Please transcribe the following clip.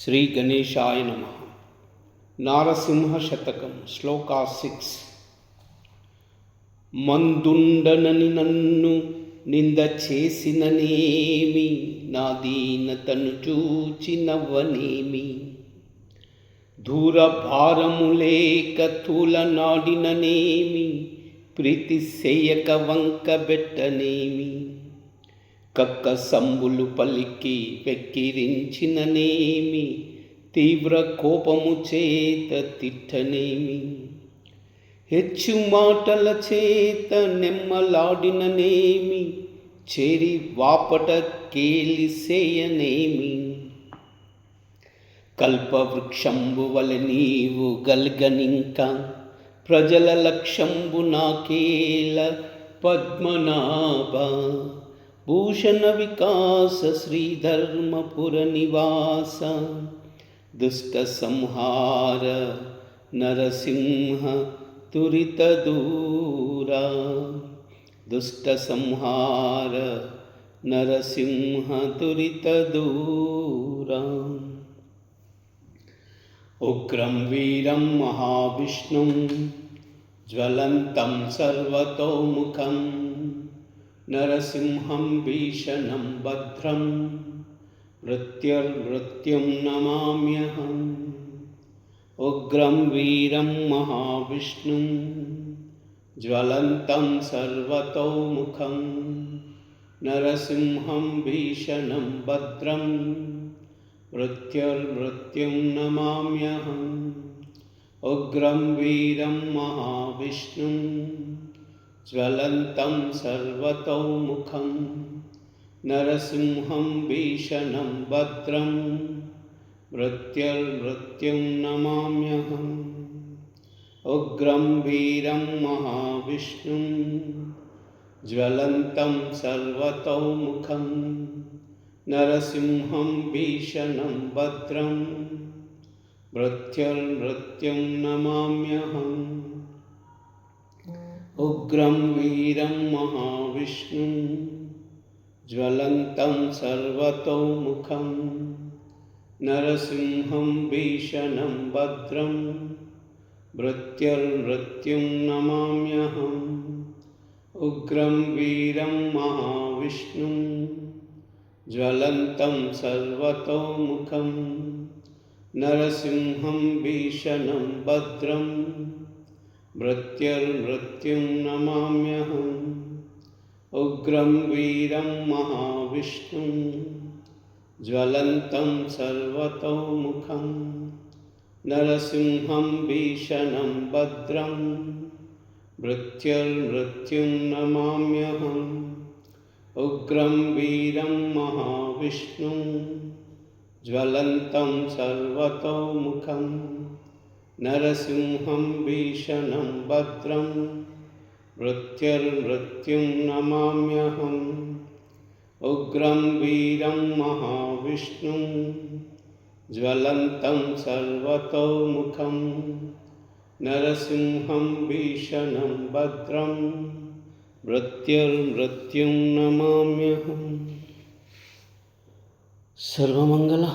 శ్రీ గణేశాయ నమః. నారసింహ శతకం శ్లోకా 6. మందుండనని నన్ను నింద చేసిననేమి, నా దీనతను చూచి నవ్వనేమి. దూర భారములేక తూలనాడిననేమి, ప్రీతి సేయక వంక బెట్టనేమి. కక్క సంబులు పలికి వెక్కిరించిననేమి, తీవ్ర కోపము చేత తిట్టనేమి. హెచ్చు మాటల చేత నెమ్మలాడిననేమి, చేరి వాపట కేలిసేయనేమి. కల్పవృక్షంబు వలె నీవు గల్గనింక, ప్రజల లక్ష్యంబు నాకేల పద్మనాభ. భూషణ వికాస శ్రీధర్మపుర నివాస, దుష్ట సంహార నరసింహ తురిత దూరా. దుష్ట సంహార నరసింహ తురిత దూరా. ఉగ్రం వీరం మహావిష్ణుం, జ్వలంతం సర్వతోముఖం. నరసింహం భీషణం భద్రం, మృత్యుర్మృత్యుం నమామ్యహం. ఉగ్రం వీరం మహావిష్ణుం, జ్వలంతం సర్వతోముఖం. నరసింహం భీషణం భద్రం, మృత్యుర్మృత్యుం నమామ్యహం. ఉగ్రం వీరం మహావిష్ణుం, జ్వలంతం సర్వతోముఖం. నరసింహం భీషణం భద్రం, మృత్యుర్మృత్యుం నమామ్యహం. ఉగ్రం వీరం మహావిష్ణుం, జ్వలంతం సర్వతోముఖం. నరసింహం భీషణం భద్రం, మృత్యుర్మృత్యుం నమామ్యహం. ఉగ్రం వీరం మహావిష్ణుం, జ్వలంతం సర్వతోముఖం. నరసింహం భీషణం భద్రం, మృత్యుర్మృత్యుం నమామ్యహం. ఉగ్రం వీరం మహావిష్ణుం, జ్వలంతం సర్వతోముఖం. నరసింహం భీషణం భద్రం, మృత్యుర్మృత్యుం నమామ్యహం. ఉగ్రం వీరం మహావిష్ణుం, జ్వలంతం సర్వతోముఖం. నరసింహం భీషణం భద్రం, మృత్యుర్మృత్యుం నమామ్యహం. ఉగ్రం వీరం మహావిష్ణుం, జ్వలంతం సర్వతోముఖం. నరసింహం భీషణం భద్రం, మృత్యుర్మృత్యుం నమామ్యహం. ఉగ్రం వీరం మహావిష్ణుం, జ్వలంతం సర్వతోముఖం. నరసింహం భీషణం భద్రం, మృత్యుర్మృత్యుం నమామ్యహం. సర్వమంగళ